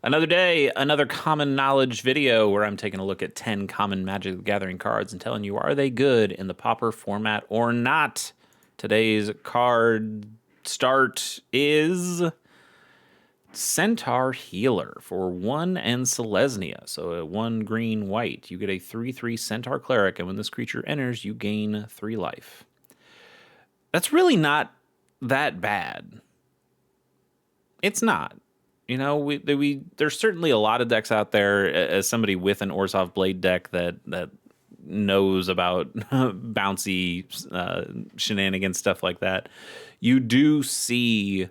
Another day, another common knowledge video where I'm taking a look at 10 common Magic the Gathering cards and telling you, are they good in the Pauper format or not? Today's card start is Centaur Healer for 1 and Selesnya. So a 1 green white. You get a 3/3 Centaur Cleric, and when this creature enters, you gain 3 life. That's really not that bad. It's not. You know, there's certainly a lot of decks out there. As somebody with an Orzhov Blade deck that knows about bouncy shenanigans, stuff like that, you do see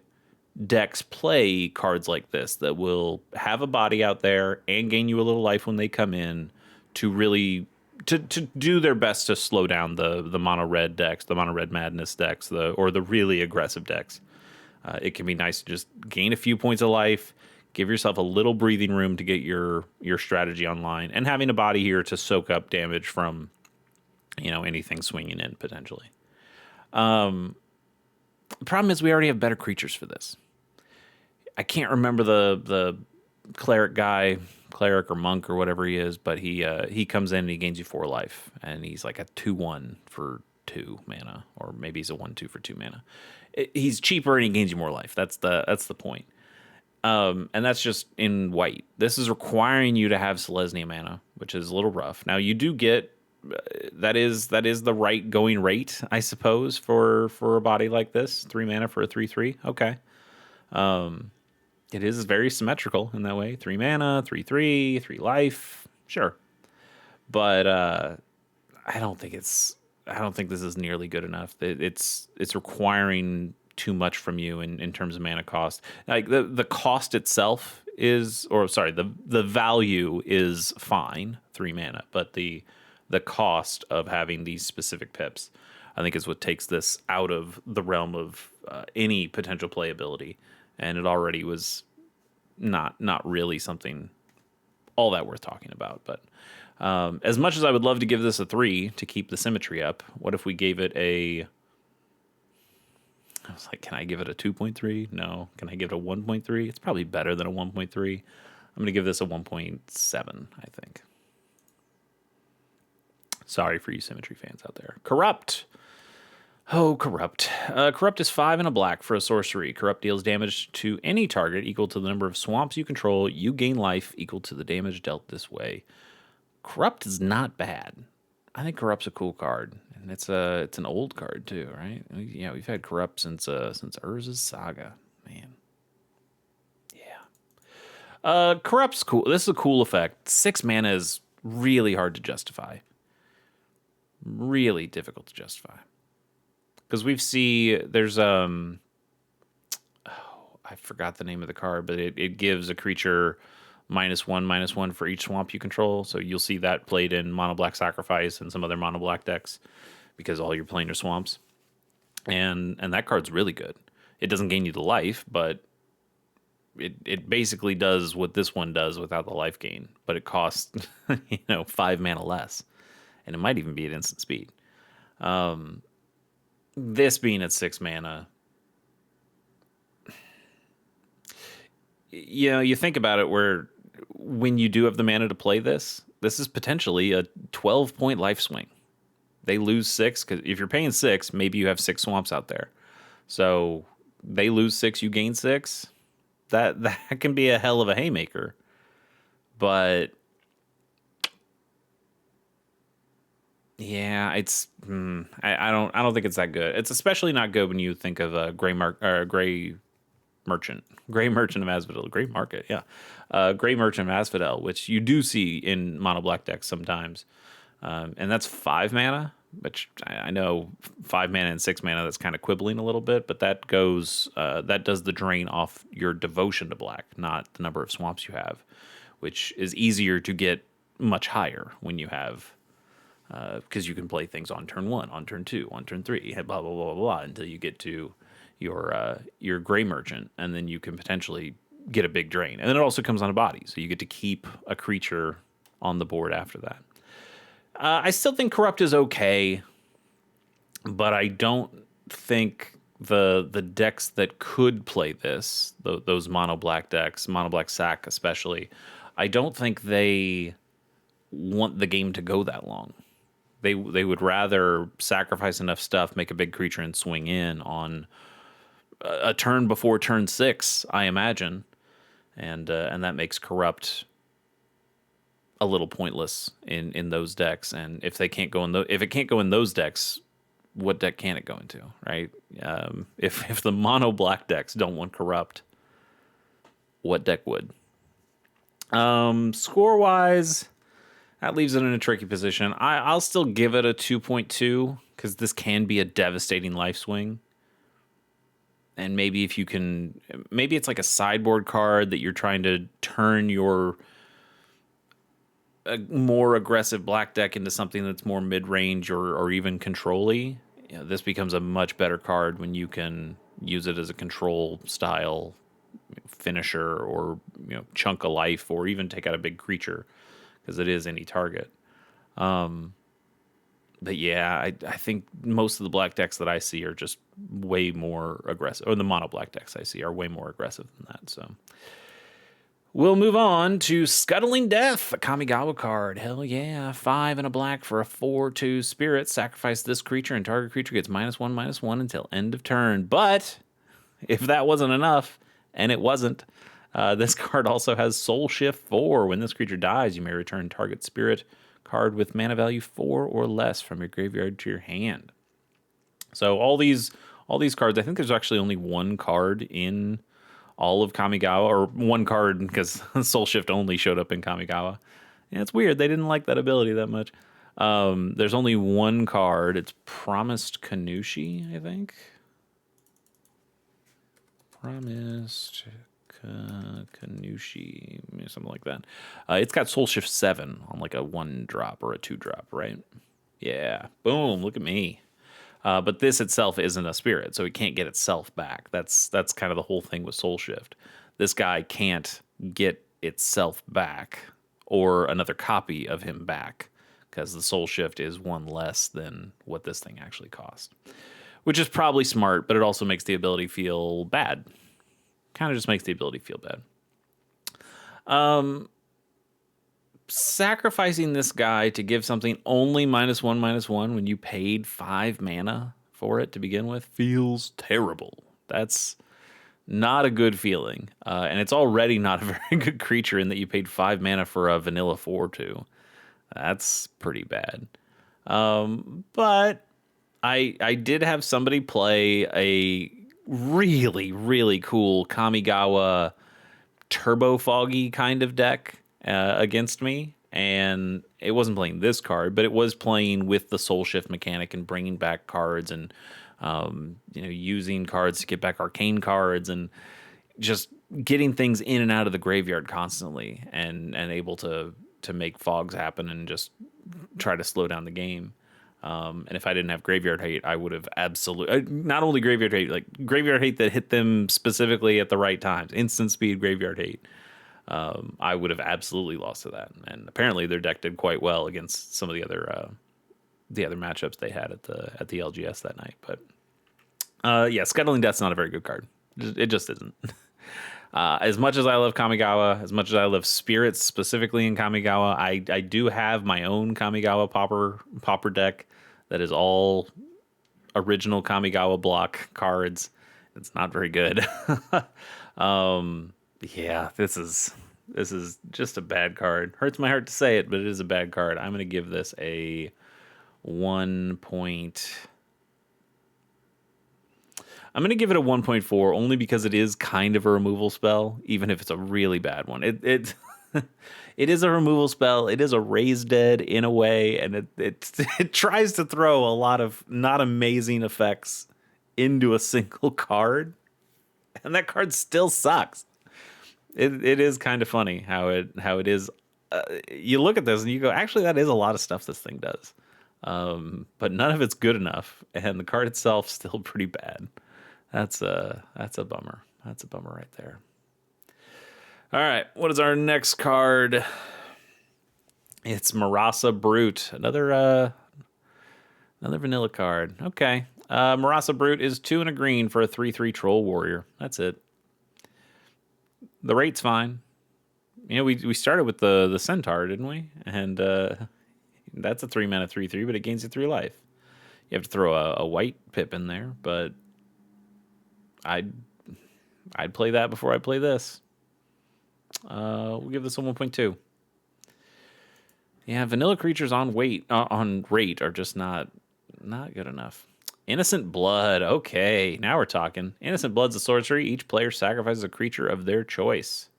decks play cards like this that will have a body out there and gain you a little life when they come in to really to do their best to slow down the mono red decks, the mono red madness decks, or the really aggressive decks. It can be nice to just gain a few points of life, give yourself a little breathing room to get your strategy online, and having a body here to soak up damage from, anything swinging in potentially. The problem is we already have better creatures for this. I can't remember the cleric guy, cleric or monk or whatever he is, but he comes in and he gains you 4 life, and he's like a 2/1 for 2 mana, or maybe he's a 1/2 for 2 mana. He's cheaper and he gains you more life. That's the point. And that's just in white. This is requiring you to have Selesnya mana, which is a little rough. Now you do get that is the right going rate, I suppose, for a body like this. 3 mana for a 3/3. Okay. It is very symmetrical in that way. 3 mana, 3/3, 3 life. Sure. But I don't think this is nearly good enough. It's requiring too much from you in terms of mana cost. Like the cost itself the value is fine, 3 mana, but the cost of having these specific pips, I think, is what takes this out of the realm of any potential playability, and it already was not really something all that worth talking about. But as much as I would love to give this a 3 to keep the symmetry up, what if we gave it I was like, can I give it a 2.3? No. Can I give it a 1.3? It's probably better than a 1.3. I'm going to give this a 1.7, I think. Sorry for you symmetry fans out there. Corrupt. Oh, Corrupt. Corrupt is 5 and a black for a sorcery. Corrupt deals damage to any target equal to the number of swamps you control. You gain life equal to the damage dealt this way. Corrupt is not bad. I think Corrupt's a cool card, and it's an old card too, right? Yeah, we've had Corrupt since Urza's Saga, man. Yeah. Corrupt's cool. This is a cool effect. 6 mana is really hard to justify. Really difficult to justify. Because there's I forgot the name of the card, but it gives a creature -1/-1 for each swamp you control. So you'll see that played in Mono Black Sacrifice and some other Mono Black decks, because all you're playing are swamps. And that card's really good. It doesn't gain you the life, but it basically does what this one does without the life gain, but it costs 5 mana less, and it might even be at instant speed. This being at 6 mana, you think about it, where when you do have the mana to play this is potentially a 12-point life swing. They lose 6, because if you're paying 6, maybe you have 6 swamps out there. So they lose 6, you gain 6. That can be a hell of a haymaker. But yeah, it's I don't think it's that good. It's especially not good when you think of a Gray Merchant of Asphodel, Gray Market, yeah. Gray Merchant of Asphodel, which you do see in mono black decks sometimes. And that's 5 mana, which I know 5 mana and 6 mana, that's kind of quibbling a little bit, but that does the drain off your devotion to black, not the number of swamps you have, which is easier to get much higher when you have, because you can play things on turn 1, on turn 2, on turn 3, blah, blah, blah, blah, blah, until you get to your Gray Merchant, and then you can potentially get a big drain. And then it also comes on a body, so you get to keep a creature on the board after that. I still think Corrupt is okay, but I don't think the decks that could play this, those mono black decks, mono black sack especially, I don't think they want the game to go that long. They would rather sacrifice enough stuff, make a big creature, and swing in on a turn before turn 6, I imagine, and that makes corrupt a little pointless in those decks. And if they can't go in if it can't go in those decks, what deck can it go into, right? If the mono black decks don't want corrupt, what deck would? Score wise, that leaves it in a tricky position. I'll still give it a 2.2 because this can be a devastating life swing. And maybe if you can, maybe it's like a sideboard card that you're trying to turn your a more aggressive black deck into something that's more mid-range or even control-y. You know, this becomes a much better card when you can use it as a control style finisher, or chunk a life, or even take out a big creature, because it is any target. But yeah, I think most of the black decks that I see are just way more aggressive, or the mono black decks I see are way more aggressive than that. So we'll move on to Scuttling Death, a Kamigawa card. Hell yeah. 5 and a black for a 4/2 spirit. Sacrifice this creature, and target creature gets -1/-1 until end of turn. But if that wasn't enough, and it wasn't, this card also has Soul Shift 4. When this creature dies, you may return target spirit card with mana value 4 or less from your graveyard to your hand. So all these cards, I think there's actually only one card in all of Kamigawa, or one card because Soul Shift only showed up in Kamigawa. Yeah, it's weird. They didn't like that ability that much. There's only one card. It's Promised Kanushi, I think. Promised Kanushi, something like that. It's got Soul Shift 7 on like a 1-drop or a 2-drop, right? Yeah. Boom. Look at me. But this itself isn't a spirit, so it can't get itself back. That's kind of the whole thing with Soul Shift. This guy can't get itself back, or another copy of him back, because the Soul Shift is one less than what this thing actually costs. Which is probably smart, but it also makes the ability feel bad. Kind of just makes the ability feel bad. Sacrificing this guy to give something only -1/-1 when you paid 5 mana for it to begin with feels terrible. That's not a good feeling. And it's already not a very good creature in that you paid 5 mana for a vanilla 4/2. That's pretty bad. But I did have somebody play a really, really cool Kamigawa Turbo Foggy kind of deck against me, and it wasn't playing this card, but it was playing with the Soul Shift mechanic and bringing back cards, and using cards to get back arcane cards, and just getting things in and out of the graveyard constantly, and able to make fogs happen and just try to slow down the game. And if I didn't have Graveyard Hate, I would have absolutely, not only Graveyard Hate, like Graveyard Hate that hit them specifically at the right times, instant speed Graveyard Hate, I would have absolutely lost to that. And apparently their deck did quite well against some of the other matchups they had at the LGS that night. But yeah, Scuttling Death's not a very good card. It just isn't. As much as I love Kamigawa, as much as I love spirits specifically in Kamigawa, I do have my own Kamigawa Pauper deck that is all original Kamigawa block cards. It's not very good. Yeah, this is just a bad card. Hurts my heart to say it, but it is a bad card. I'm going to give this a 1 point. I'm going to give it a 1.4 only because it is kind of a removal spell, even if it's a really bad one. It is a removal spell. It is a raise dead in a way, and it tries to throw a lot of not amazing effects into a single card, and that card still sucks. It is kind of funny how it is. You look at this and you go, actually, that is a lot of stuff this thing does, but none of it's good enough, and the card itself still pretty bad. That's a bummer. That's a bummer right there. All right, what is our next card? It's Marasa Brute, another vanilla card. Okay, Marasa Brute is 2 and a green for a 3/3 Troll Warrior. That's it. The rate's fine. You know, we started with the Centaur, didn't we? And that's a 3 mana 3/3, but it gains you 3 life. You have to throw a white pip in there, but I'd play that before I play this. We'll give this a 1.2. Yeah, vanilla creatures on rate are just not good enough. Innocent Blood. Okay, now we're talking. Innocent Blood's a sorcery. Each player sacrifices a creature of their choice.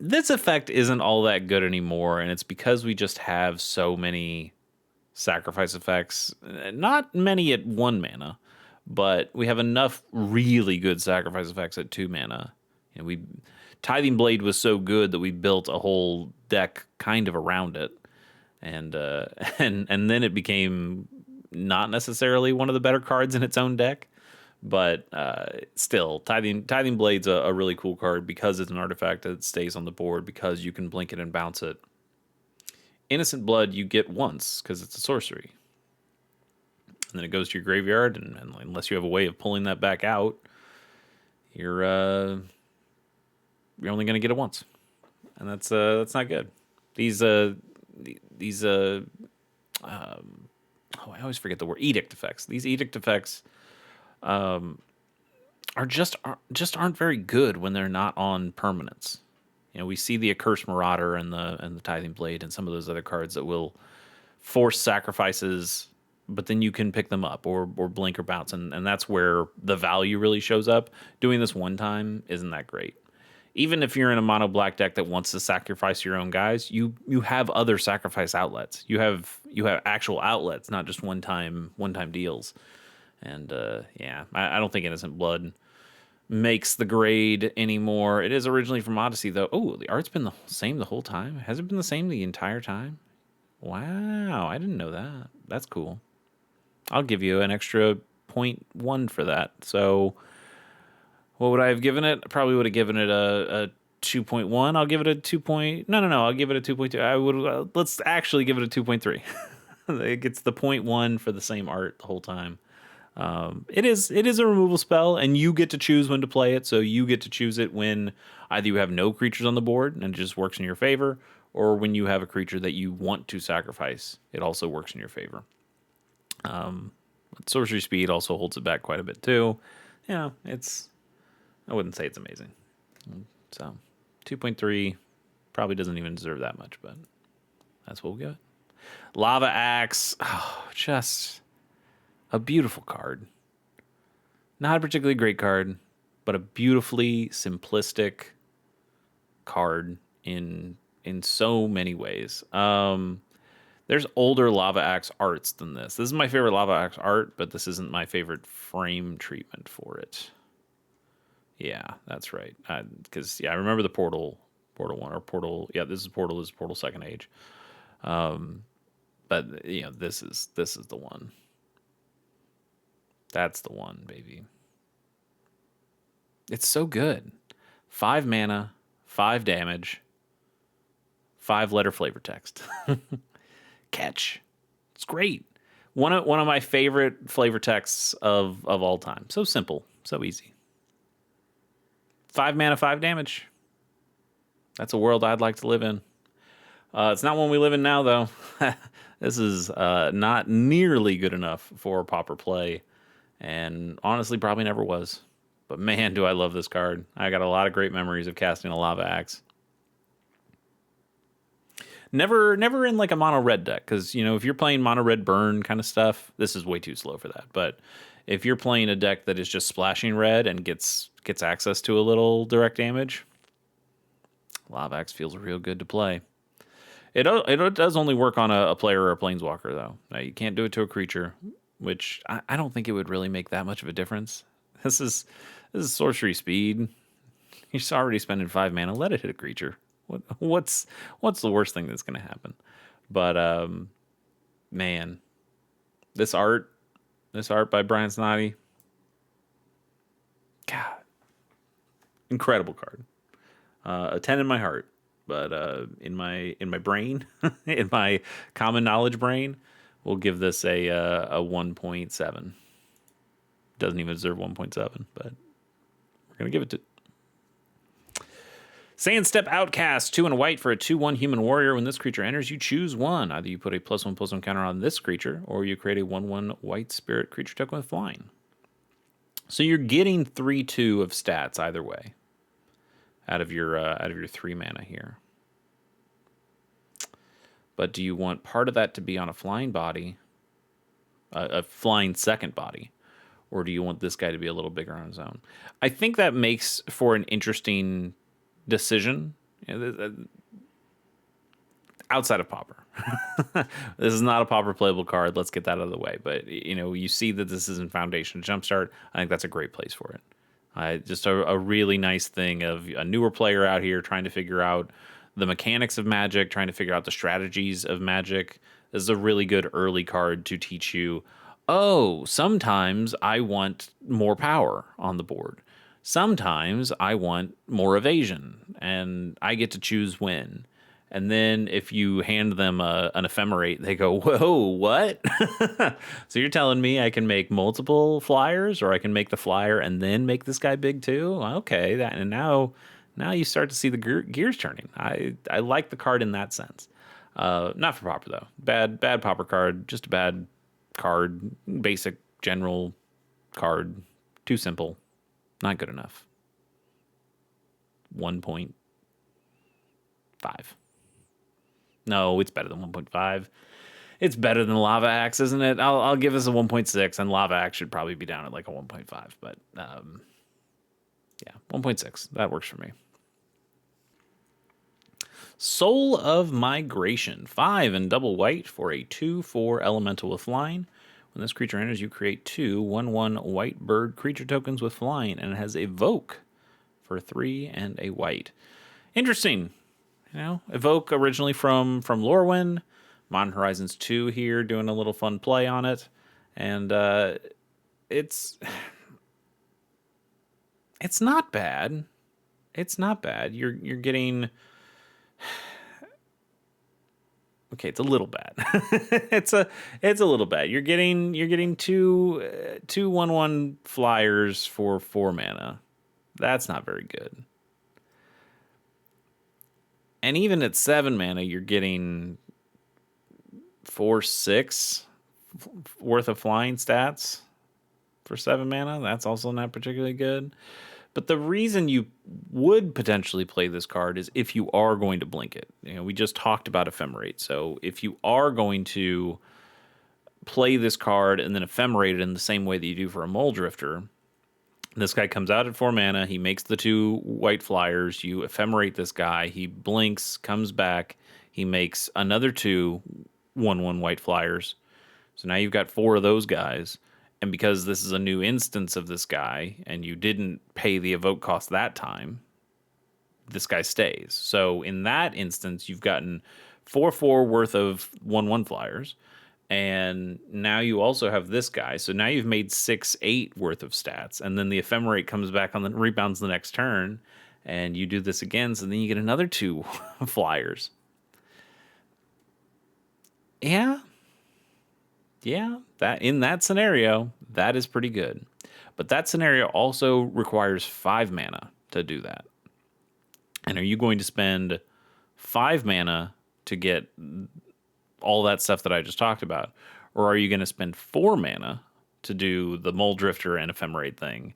This effect isn't all that good anymore, and it's because we just have so many sacrifice effects. Not many at 1 mana, but we have enough really good sacrifice effects at 2 mana. And Tithing Blade was so good that we built a whole deck kind of around it, and and then it became not necessarily one of the better cards in its own deck, but still, Tithing Blade's a really cool card because it's an artifact that stays on the board because you can blink it and bounce it. Innocent Blood you get once because it's a sorcery, and then it goes to your graveyard, and unless you have a way of pulling that back out, you're only going to get it once, and that's not good. I always forget the word, edict effects. These edict effects are aren't very good when they're not on permanents. You know, we see the Accursed Marauder and the Tithing Blade and some of those other cards that will force sacrifices, but then you can pick them up or blink or bounce, and that's where the value really shows up. Doing this one time isn't that great. Even if you're in a mono black deck that wants to sacrifice your own guys, you have other sacrifice outlets. You have actual outlets, not just one time deals. And I don't think Innocent Blood makes the grade anymore. It is originally from Odyssey, though. Oh, the art's been the same the whole time. Has it been the same the entire time? Wow, I didn't know that. That's cool. I'll give you an extra 0.1 for that. So what would I have given it? I probably would have given it a 2.1. I'll give it a 2. No. I'll give it a 2.2. I would. Let's actually give it a 2.3. It gets the 0.1 for the same art the whole time. It is a removal spell, and you get to choose when to play it. So you get to choose it when either you have no creatures on the board and it just works in your favor, or when you have a creature that you want to sacrifice, it also works in your favor. Sorcery speed also holds it back quite a bit too. Yeah, I wouldn't say it's amazing. So 2.3 probably doesn't even deserve that much, but that's what we'll give it. Lava Axe, just a beautiful card. Not a particularly great card, but a beautifully simplistic card in so many ways. There's older Lava Axe arts than this. This is my favorite Lava Axe art, but this isn't my favorite frame treatment for it. Yeah, that's right. Because I remember the Portal 1 or Portal. Yeah, this is Portal Second Age. But this is the one. That's the one, baby. It's so good. 5 mana, 5 damage, 5-letter flavor text. Catch. It's great. One of my favorite flavor texts of all time. So simple, so easy. 5 mana, 5 damage. That's a world I'd like to live in. It's not one we live in now, though. This is not nearly good enough for Pauper play, and honestly, probably never was. But man, do I love this card. I got a lot of great memories of casting a Lava Axe. Never in like a mono red deck, because if you're playing mono red burn kind of stuff, this is way too slow for that. But if you're playing a deck that is just splashing red and gets access to a little direct damage, Lava Axe feels real good to play. It does only work on a player or a planeswalker, though. Now, you can't do it to a creature, which I don't think it would really make that much of a difference. This is sorcery speed. You're already spending 5 mana. Let it hit a creature. What's the worst thing that's going to happen? But man, this art by Brian Snoddy, God, incredible card. A 10 in my heart. but in my brain, in my common knowledge brain, we'll give this a 1.7. Doesn't even deserve 1.7, but we're gonna give it to Sandstep Outcast, 2 and a white for a 2/1 human warrior. When this creature enters, you choose one. Either you put a +1/+1 counter on this creature, or you create a 1/1 white spirit creature token with flying. So you're getting 3/2 of stats either way out of your 3 mana here. But do you want part of that to be on a flying body, a flying second body, or do you want this guy to be a little bigger on his own? I think that makes for an interesting decision. Outside of Pauper. This is not a Pauper playable card. Let's get that out of the way. But, you see that this is in Foundation Jumpstart. I think that's a great place for it. Just a really nice thing of a newer player out here trying to figure out the mechanics of Magic, trying to figure out the strategies of Magic. This is a really good early card to teach you, sometimes I want more power on the board. Sometimes I want more evasion, and I get to choose when. And then if you hand them an ephemerate, they go, whoa, what? So you're telling me I can make multiple flyers, or I can make the flyer and then make this guy big too? Okay, and now you start to see the gears turning. I like the card in that sense. Not for Pauper, though. Bad Pauper card. Just a bad card. Basic, general card. Too simple. Not good enough. 1.5. No, it's better than 1.5. It's better than Lava Axe, isn't it? I'll give this a 1.6, and Lava Axe should probably be down at like a 1.5. But yeah, 1.6. That works for me. Soul of Migration, 5 and double white for a 2/4 elemental with flying. When this creature enters, you create 2 1/1 white bird creature tokens with flying, and it has Evoke for 3 and a white. Interesting. Evoke originally from Lorwyn. Modern Horizons 2 here doing a little fun play on it. And it's not bad. It's not bad. You're getting... Okay, it's a little bad. it's a little bad. You're getting two 1/1 flyers for 4 mana. That's not very good. And even at 7 mana, you're getting 4/6 worth of flying stats for 7 mana. That's also not particularly good. But the reason you would potentially play this card is if you are going to blink it. We just talked about Ephemerate. So if you are going to play this card and then Ephemerate it in the same way that you do for a Mole Drifter, this guy comes out at 4 mana. He makes the 2 white flyers. You Ephemerate this guy. He blinks, comes back. He makes another 2 1/1 white flyers. So now you've got 4 of those guys. And because this is a new instance of this guy, and you didn't pay the evoke cost that time, this guy stays. So in that instance, you've gotten 4/4 worth of 1/1 flyers. And now you also have this guy. So now you've made 6/8 worth of stats. And then the Ephemerate comes back on the rebounds the next turn. And you do this again. So then you get another 2 flyers. Yeah. That in that scenario, that is pretty good. But that scenario also requires 5 mana to do that. And are you going to spend 5 mana to get all that stuff that I just talked about? Or are you going to spend 4 mana to do the Mole Drifter and Ephemerate thing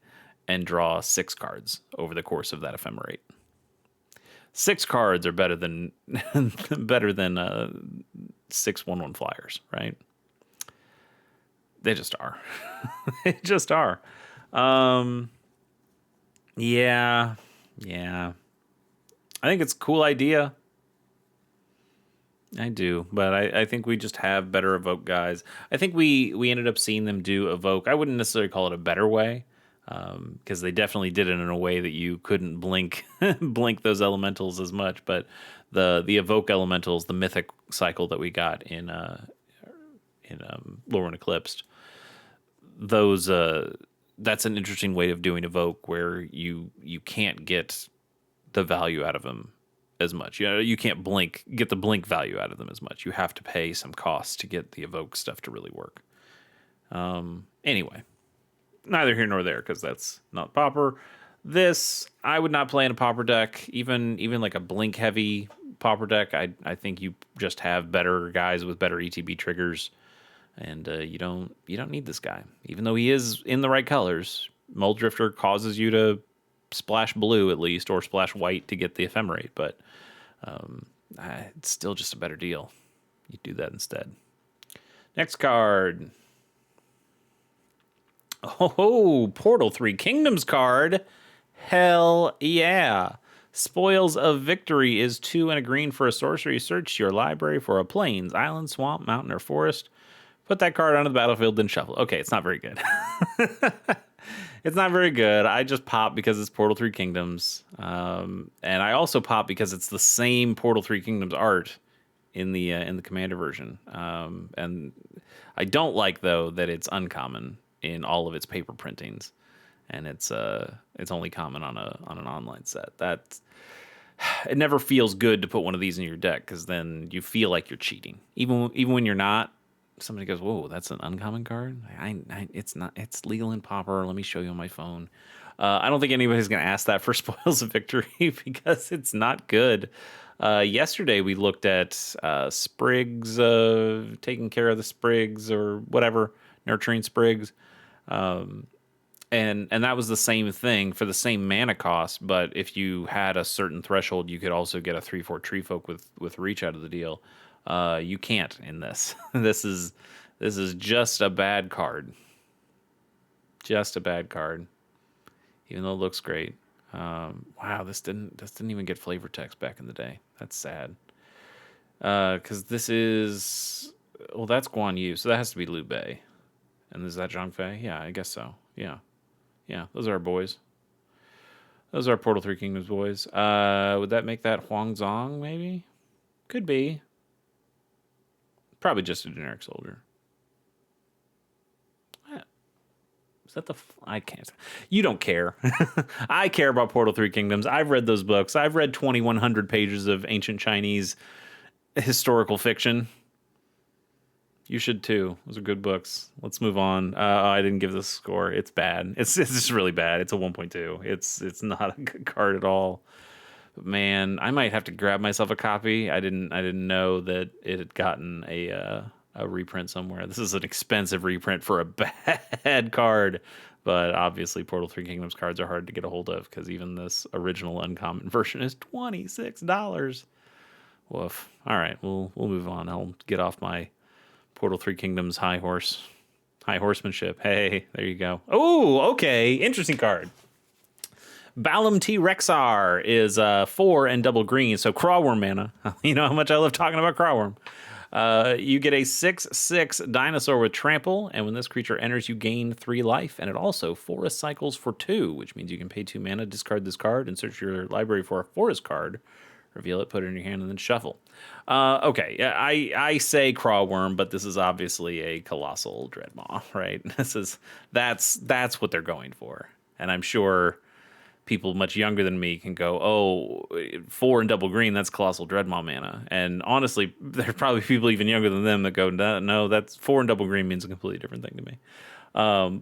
and draw 6 cards over the course of that Ephemerate? 6 cards are better than 6 1/1 flyers, right? They just are. They just are. Yeah. I think it's a cool idea. I do, but I think we just have better evoke guys. I think we ended up seeing them do evoke. I wouldn't necessarily call it a better way, because they definitely did it in a way that you couldn't blink those elementals as much. But the evoke elementals, the mythic cycle that we got in Lorwyn Eclipsed, those that's an interesting way of doing evoke where you can't get the value out of them as much. You know, you can't get the blink value out of them as much. You have to pay some costs to get the evoke stuff to really work. Anyway, neither here nor there, because that's not Pauper. This, I would not play in a Pauper deck, even like a blink heavy Pauper deck. I think you just have better guys with better ETB triggers, and you don't need this guy, even though he is in the right colors. Mold Drifter causes you to splash blue at least, or splash white to get the ephemerate, but it's still just a better deal. You do that instead. Next card. Oh, Portal 3 Kingdoms card. Hell yeah. Spoils of Victory is 2 and a green for a sorcery. Search your library for a plains, island, swamp, mountain, or forest. Put that card onto the battlefield, then shuffle. Okay, it's not very good. It's not very good. I just pop because it's Portal 3 Kingdoms. And I also pop because it's the same Portal 3 Kingdoms art in the Commander version. And I don't like, though, that it's uncommon in all of its paper printings. And it's only common on an online set. It never feels good to put one of these in your deck, because then you feel like you're cheating. Even when you're not. Somebody goes, "Whoa, that's an uncommon card." It's not. It's legal in Pauper. Let me show you on my phone. I don't think anybody's going to ask that for Spoils of Victory because it's not good. Yesterday we looked at Sprigs, taking care of the Sprigs or whatever, nurturing Sprigs, and that was the same thing for the same mana cost. But if you had a certain threshold, you could also get a 3/4 Tree Folk with reach out of the deal. You can't in this. This is just a bad card. Just a bad card. Even though it looks great. Wow, this didn't even get flavor text back in the day. That's sad. Because this is, well, that's Guan Yu, so that has to be Liu Bei. And is that Zhang Fei? Yeah, I guess so. Yeah, those are our boys. Those are our Portal 3 Kingdoms boys. Would that make that Huang Zong? Maybe. Could be. Probably just a generic soldier. Is that I can't. You don't care. I care about Portal 3 Kingdoms. I've read those books. I've read 2,100 pages of ancient Chinese historical fiction. You should too. Those are good books. Let's move on. I didn't give this a score. It's bad. It's just really bad. It's a 1.2. It's not a good card at all. Man, I might have to grab myself a copy. I didn't know that it had gotten a reprint somewhere. This is an expensive reprint for a bad card, but obviously Portal 3 Kingdoms cards are hard to get a hold of because even this original uncommon version is $26. Woof. All right, we'll move on. I'll get off my Portal 3 Kingdoms high horsemanship. Hey, there you go. Oh, okay, interesting card. Balam T. Rexar is 4 and double green, so Crawworm mana. You know how much I love talking about Crawworm. You get a 6/6 dinosaur with trample, and when this creature enters, you gain 3 life, and it also forest cycles for 2, which means you can pay 2 mana, discard this card, and search your library for a forest card, reveal it, put it in your hand, and then shuffle. Okay, I say Crawworm, but this is obviously a Colossal Dreadmaw, right? That's what they're going for, and I'm sure people much younger than me can go, oh, 4 and double green, that's Colossal Dreadmaw mana. And honestly, there are probably people even younger than them that go, no, that's 4 and double green means a completely different thing to me.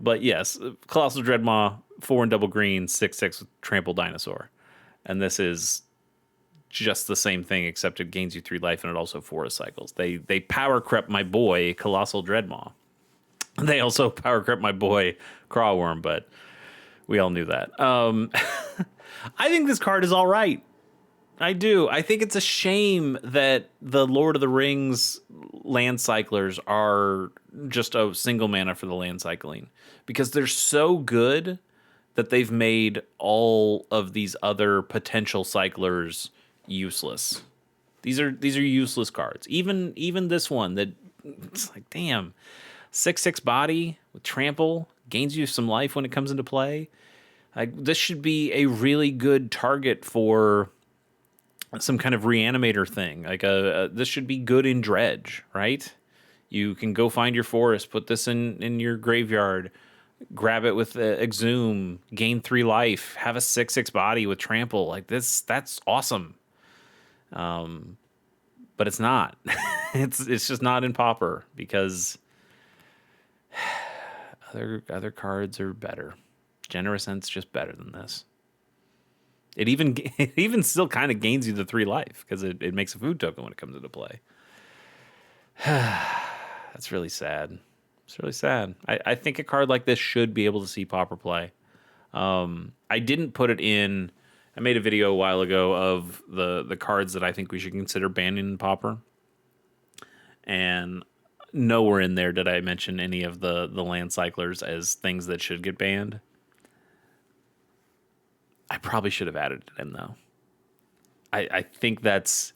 But yes, Colossal Dreadmaw, 4 and double green, 6/6 with Trample Dinosaur. And this is just the same thing, except it gains you 3 life and it also forest cycles. They power crept my boy, Colossal Dreadmaw. They also power crept my boy, Crawworm, but we all knew that. I think this card is all right. I do. I think it's a shame that the Lord of the Rings land cyclers are just a single mana for the land cycling, because they're so good that they've made all of these other potential cyclers useless. These are useless cards. Even this one that it's like, damn, 6/6 body with trample gains you some life when it comes into play. Like, this should be a really good target for some kind of reanimator thing. Like this should be good in dredge, right? You can go find your forest, put this in your graveyard, grab it with Exhume, gain 3 life, have a 6/6 body with trample. Like this, that's awesome. But it's not. It's just not in Pauper because other cards are better. Generous Ent's just better than this. It even it even still kind of gains you the 3 life because it makes a food token when it comes into play. That's really sad. It's really sad. I think a card like this should be able to see Pauper play. I didn't put it in. I made a video a while ago of the cards that I think we should consider banning in Pauper. And nowhere in there did I mention any of the land cyclers as things that should get banned. I probably should have added it in though. I think that's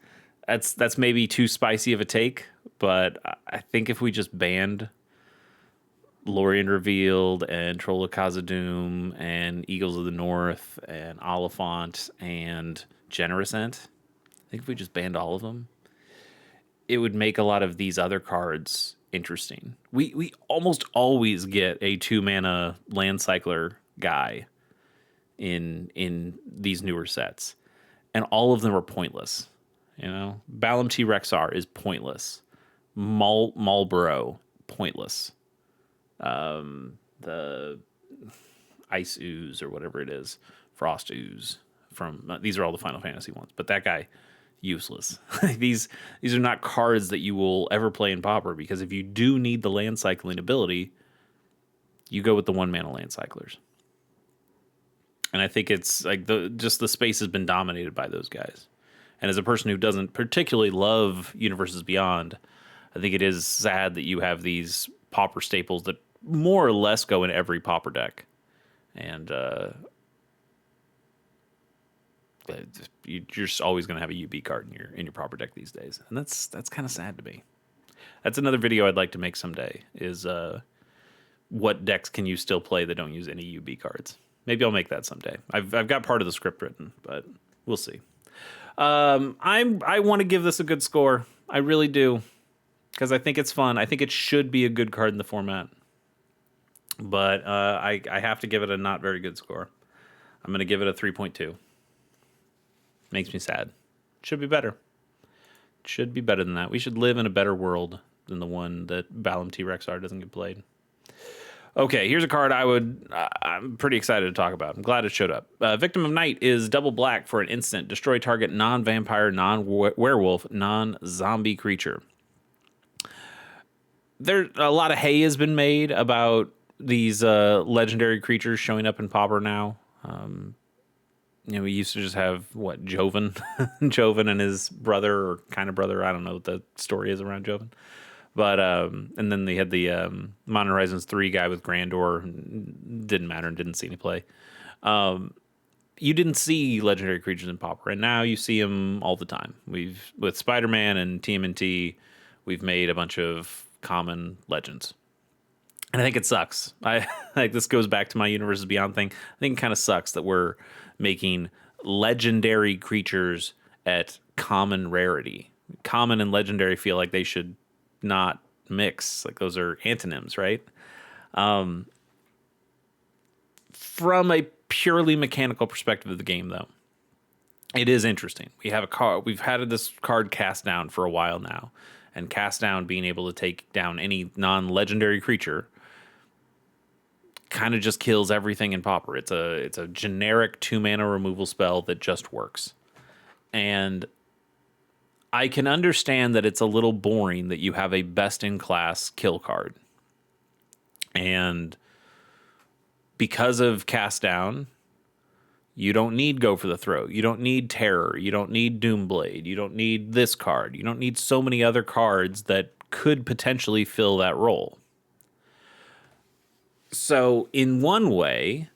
maybe too spicy of a take, but I think if we just banned Lorien Revealed and Troll of Khazad-dûm and Eagles of the North and Oliphant and Generous Ent, I think if we just banned all of them, it would make a lot of these other cards interesting. We almost always get a 2-mana land cycler guy in these newer sets, and all of them are pointless. You know, Balam T Rexar is pointless. Marlborough, pointless. The Ice Ooze or whatever it is, Frost Ooze from these are all the Final Fantasy ones, but that guy, useless. these are not cards that you will ever play in Pauper, because if you do need the land cycling ability, you go with the 1-mana land cyclers. And I think it's like the space has been dominated by those guys. And as a person who doesn't particularly love Universes Beyond, I think it is sad that you have these Pauper staples that more or less go in every Pauper deck. And you're just always going to have a UB card in your Pauper deck these days. And that's kind of sad to me. That's another video I'd like to make someday, is what decks can you still play that don't use any UB cards. Maybe I'll make that someday. I've got part of the script written, but we'll see. I want to give this a good score. I really do, because I think it's fun. I think it should be a good card in the format. But I have to give it a not very good score. I'm going to give it a 3.2. Makes me sad. Should be better. Should be better than that. We should live in a better world than the one that Balam T Rexar doesn't get played. Okay, here's a card I'm pretty excited to talk about. I'm glad it showed up. Victim of Night is double black for an instant. Destroy target non-vampire, non-werewolf, non-zombie creature. There, a lot of hay has been made about these legendary creatures showing up in Pauper now. We used to just have, Joven? Joven and his brother, or kind of brother. I don't know what the story is around Joven. But and then they had the Modern Horizons 3 guy with Grandor. Didn't matter and didn't see any play. You didn't see legendary creatures in Pauper, and now you see them all the time. With Spider-Man and TMNT, we've made a bunch of common legends. And I think it sucks. This goes back to my Universes Beyond thing. I think it kind of sucks that we're making legendary creatures at common rarity. Common and legendary feel like they should not mix. Like, those are antonyms, right? From a purely mechanical perspective of the game, though, it is interesting. We have a card. We've had this card Cast Down for a while now, and Cast Down being able to take down any non-legendary creature kind of just kills everything in Pauper. It's a generic 2-mana removal spell that just works. And I can understand that it's a little boring that you have a best-in-class kill card. And because of Cast Down, you don't need Go for the Throat. You don't need Terror. You don't need Doomblade. You don't need this card. You don't need so many other cards that could potentially fill that role. So, in one way,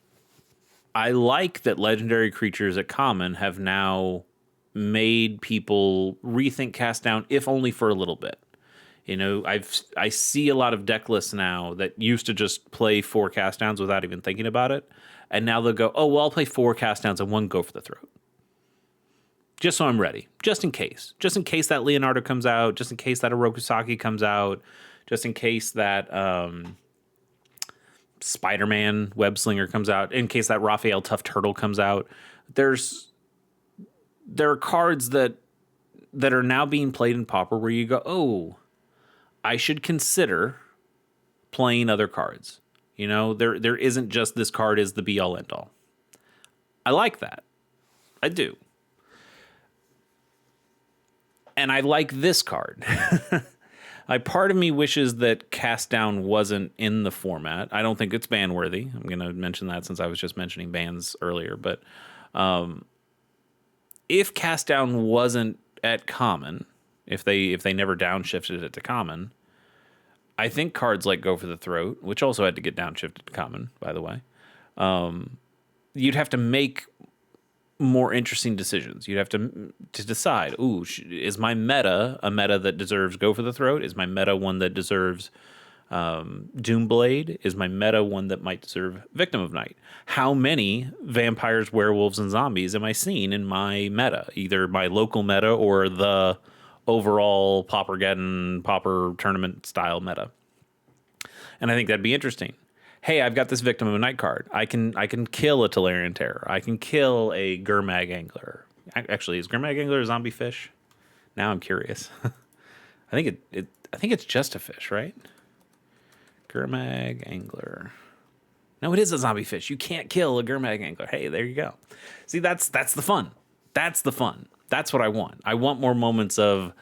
I like that legendary creatures at common have now made people rethink Cast Down, if only for a little bit. I see a lot of deck lists now that used to just play 4 Cast Downs without even thinking about it, and now they'll go, oh, well, I'll play 4 Cast Downs and 1 Go for the Throat. Just so I'm ready. Just in case. Just in case that Leonardo comes out. Just in case that Orokusaki comes out. Just in case that Spider-Man Webslinger comes out. In case that Raphael Tough Turtle comes out. There are cards that that are now being played in Pauper where you go, oh, I should consider playing other cards. You know, there isn't just this card is the be all end all. I like that. I do. And I like this card. Part of me wishes that Cast Down wasn't in the format. I don't think it's ban worthy. I'm going to mention that since I was just mentioning bans earlier. But if Cast Down wasn't at common, if they never downshifted it to common, I think cards like Go for the Throat, which also had to get downshifted to common, by the way, you'd have to make more interesting decisions. You'd have to decide, ooh, is my meta a meta that deserves Go for the Throat? Is my meta one that deserves Doomblade? Is my meta one that might deserve Victim of Night? How many vampires, werewolves, and zombies am I seeing in my meta? Either my local meta or the overall Pauper tournament style meta. And I think that'd be interesting. Hey, I've got this Victim of Night card. I can kill a Tolarian Terror. I can kill a Gurmag Angler. Actually, is Gurmag Angler a zombie fish? Now I'm curious. I think it's just a fish, right? Gurmag Angler. No, it is a zombie fish. You can't kill a Gurmag Angler. Hey, there you go. See, that's the fun. That's the fun. That's what I want. I want more moments of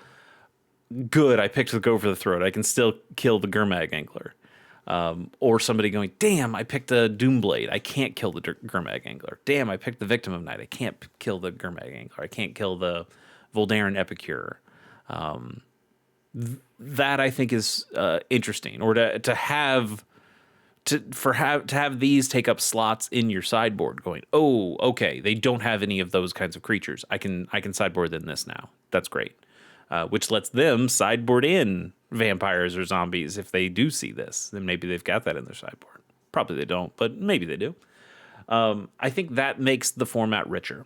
good. I picked the Go for the Throat. I can still kill the Gurmag Angler. Or somebody going, damn, I picked the Doomblade. I can't kill the Gurmag Angler. Damn, I picked the Victim of Night. I can't kill the Gurmag Angler. I can't kill the Voldaren Epicure. That I think is interesting. Or to have these take up slots in your sideboard. Going, oh, okay, they don't have any of those kinds of creatures. I can sideboard them this now. That's great. Which lets them sideboard in vampires or zombies if they do see this. Then maybe they've got that in their sideboard. Probably they don't, but maybe they do. I think that makes the format richer.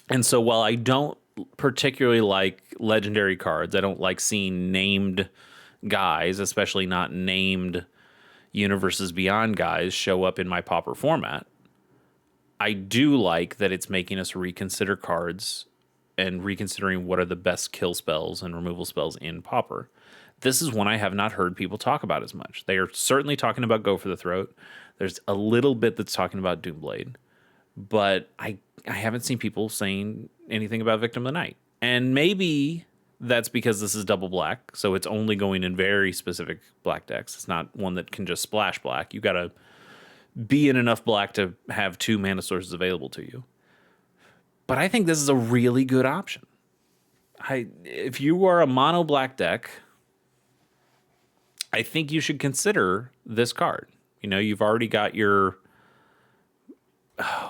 And so while I don't particularly like legendary cards, I don't like seeing named guys, especially not named Universes Beyond guys, show up in my Pauper format. I do like that it's making us reconsider cards and reconsidering what are the best kill spells and removal spells in Pauper. This is one I have not heard people talk about as much. They are certainly talking about Go for the Throat. There's a little bit that's talking about Doomblade, but I haven't seen people saying anything about Victim of the Night. And maybe that's because this is double black, so it's only going in very specific black decks. It's not one that can just splash black. You got to be in enough black to have 2 mana sources available to you. But I think this is a really good option. If you are a mono black deck, I think you should consider this card. You know, you've already got the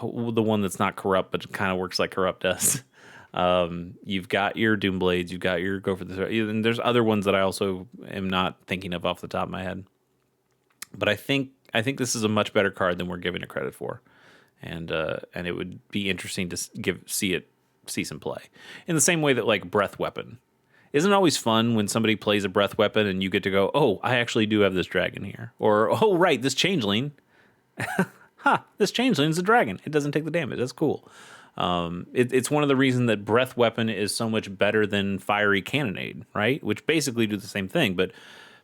one that's not corrupt, but kind of works like corrupt does. You've got your Doomblades, you've got your Go for the Throat, and there's other ones that I also am not thinking of off the top of my head. But I think this is a much better card than we're giving it credit for. And it would be interesting to see some play in the same way that like Breath Weapon. Isn't it always fun when somebody plays a Breath Weapon and you get to go, oh, I actually do have this dragon here, or oh right, this changeling, this changeling's a dragon. It doesn't take the damage. That's cool. It's one of the reasons that Breath Weapon is so much better than Fiery Cannonade, right? Which basically do the same thing, but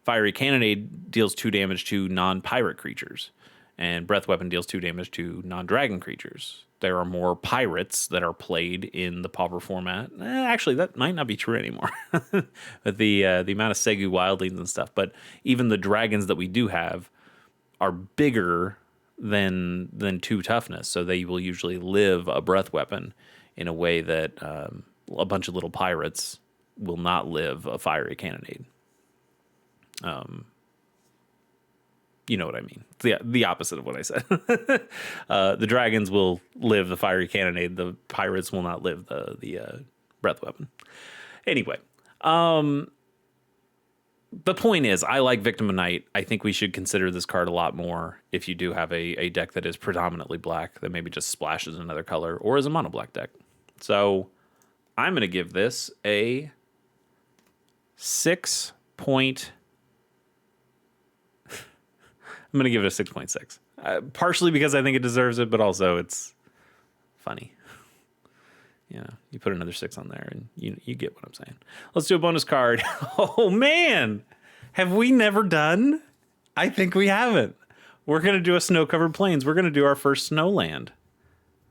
Fiery Cannonade deals 2 damage to non-pirate creatures. And Breath Weapon deals 2 damage to non-dragon creatures. There are more pirates that are played in the Pauper format. Actually, that might not be true anymore. With the amount of Segu wildlings and stuff. But even the dragons that we do have are bigger than 2 toughness. So they will usually live a Breath Weapon in a way that a bunch of little pirates will not live a Fiery Cannonade. You know what I mean. The opposite of what I said. The dragons will live the Fiery Cannonade. The pirates will not live the Breath Weapon. Anyway, the point is, I like Victim of Night. I think we should consider this card a lot more if you do have a deck that is predominantly black that maybe just splashes another color, or is a mono black deck. So I'm going to give this a 6 point. I'm going to give it a 6.6. Partially because I think it deserves it, but also it's funny. You put another 6 on there, and you get what I'm saying. Let's do a bonus card. Oh man, have we never done? I think we haven't. We're gonna do a snow-covered plains. We're gonna do our first snowland.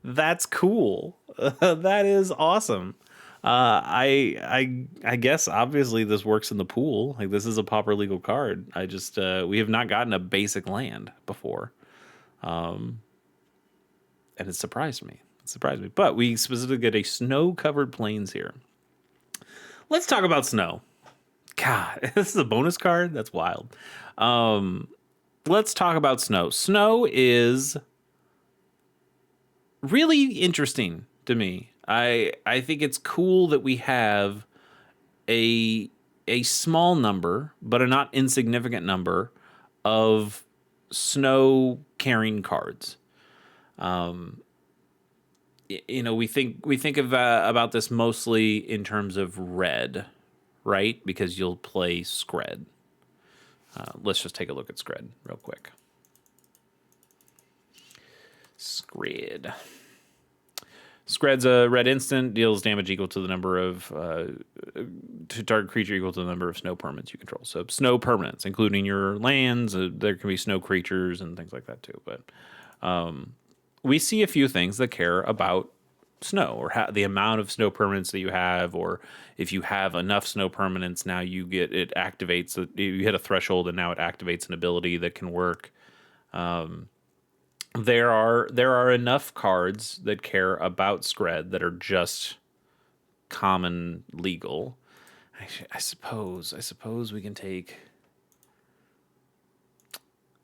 That's cool. That is awesome. I guess obviously this works in the pool. Like, this is a Pauper legal card. I just we have not gotten a basic land before, and it surprised me. But we specifically get a snow-covered plains here. Let's talk about snow. God, this is a bonus card. That's wild. Let's talk about snow. Snow is really interesting to me. I think it's cool that we have a small number, but a not insignificant number of snow carrying cards. We think of about this mostly in terms of red, right? Because you'll play Scred. Let's just take a look at Scred real quick. Scred's a red instant, deals damage equal to the number of to target creature equal to the number of snow permanents you control. So snow permanents, including your lands. There can be snow creatures and things like that too. But we see a few things that care about snow, or the amount of snow permanents that you have, or if you have enough snow permanents, now it activates. You hit a threshold, and now it activates an ability that can work. There are enough cards that care about Scred that are just common legal. I suppose we can take.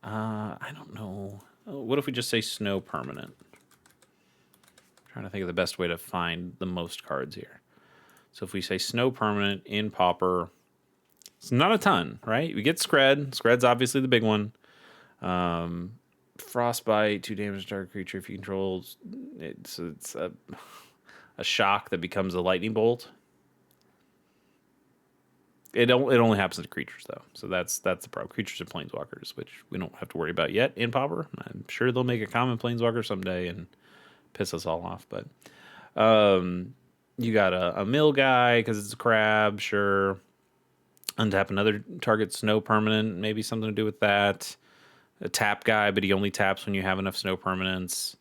I don't know. What if we just say snow permanent? I'm trying to think of the best way to find the most cards here. So if we say snow permanent in Pauper, it's not a ton, right? We get Scred. Scred's obviously the big one. Frostbite, 2 damage to target creature if you control. It's a shock that becomes a lightning bolt. It only happens to creatures though, so that's the problem. Creatures are planeswalkers, which we don't have to worry about yet in Pauper. I'm sure they'll make a common planeswalker someday and piss us all off. But you got a mill guy because it's a crab, sure. Untap another target snow permanent, maybe something to do with that. A tap guy, but he only taps when you have enough snow permanents.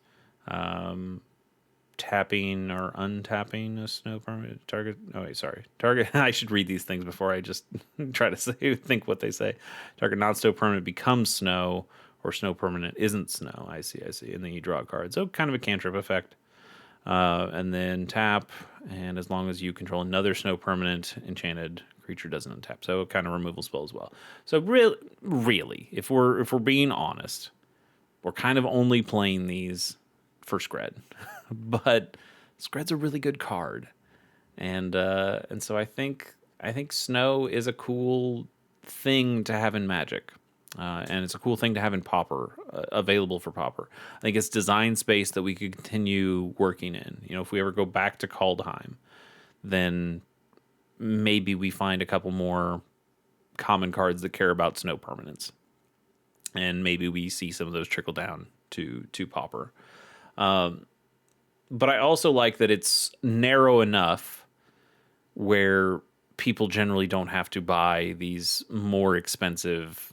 Tapping or untapping a snow permanent target. Oh wait, sorry. Target. I should read these things before I just try to think what they say. Target non-snow permanent becomes snow, or snow permanent isn't snow. I see. And then you draw a card. So kind of a cantrip effect. And then tap, and as long as you control another snow permanent enchanted creature doesn't untap. So kind of removal spell as well. So really, if we're being honest, we're kind of only playing these for Scred. But Scred's a really good card. And so I think snow is a cool thing to have in Magic. And it's a cool thing to have in Pauper, available for Pauper. I think it's design space that we could continue working in. If we ever go back to Kaldheim, then maybe we find a couple more common cards that care about snow permanents. And maybe we see some of those trickle down to Pauper. But I also like that it's narrow enough where people generally don't have to buy these more expensive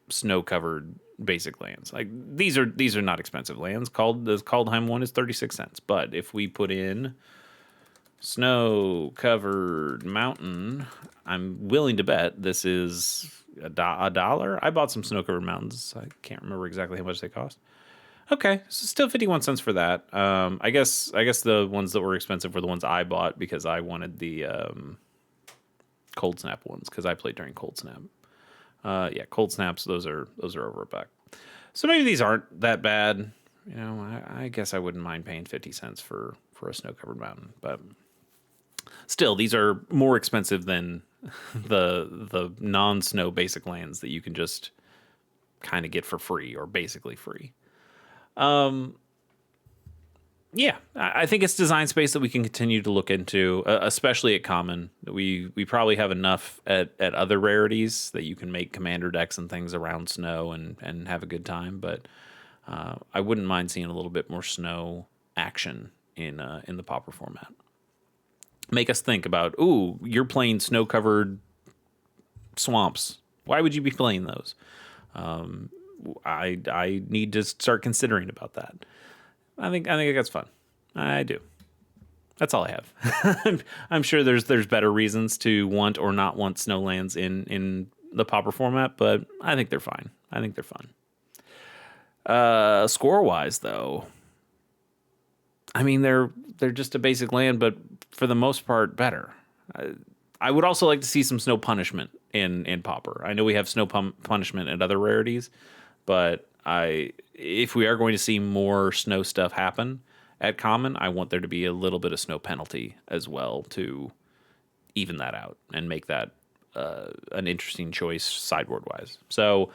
snow-covered basic lands. Like these are not expensive lands. The Kaldheim one is 36 cents. But if we put in snow-covered mountain, I'm willing to bet this is a dollar. I bought some snow-covered mountains. I can't remember exactly how much they cost. Okay, so still 51 cents for that. I guess the ones that were expensive were the ones I bought because I wanted the Cold Snap ones because I played during Cold Snap. Cold Snaps, those are over $1. So maybe these aren't that bad. I guess I wouldn't mind paying 50 cents for a snow-covered mountain, but still, these are more expensive than the non-snow basic lands that you can just kind of get for free or basically free. I think it's design space that we can continue to look into, especially at common. We probably have enough at other rarities that you can make commander decks and things around snow and have a good time. But I wouldn't mind seeing a little bit more snow action in the Pauper format. Make us think about, ooh, you're playing snow-covered swamps. Why would you be playing those? I need to start considering about that. I think that's fun. I do. That's all I have. I'm sure there's better reasons to want or not want snowlands in the Pauper format, but I think they're fine. I think they're fun. Score wise, though, I mean they're just a basic land, but for the most part, better. I would also like to see some snow punishment in Pauper. I know we have snow punishment and other rarities, but if we are going to see more snow stuff happen at common, I want there to be a little bit of snow penalty as well to even that out and make that an interesting choice sideboard wise. So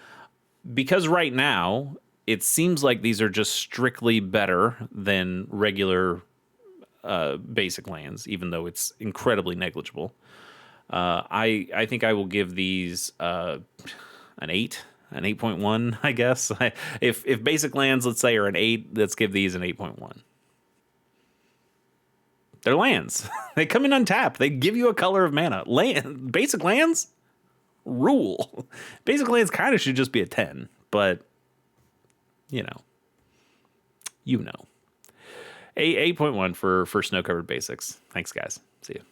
because right now it seems like these are just strictly better than regular basic lands, even though it's incredibly negligible. I think I will give these an 8, an 8.1, I guess. If basic lands, let's say, are an 8, let's give these an 8.1. They're lands. They come in untapped. They give you a color of mana. Basic lands rule. Basic lands kind of should just be a 10, but you know. 8.1 for snow covered basics. Thanks, guys. See you.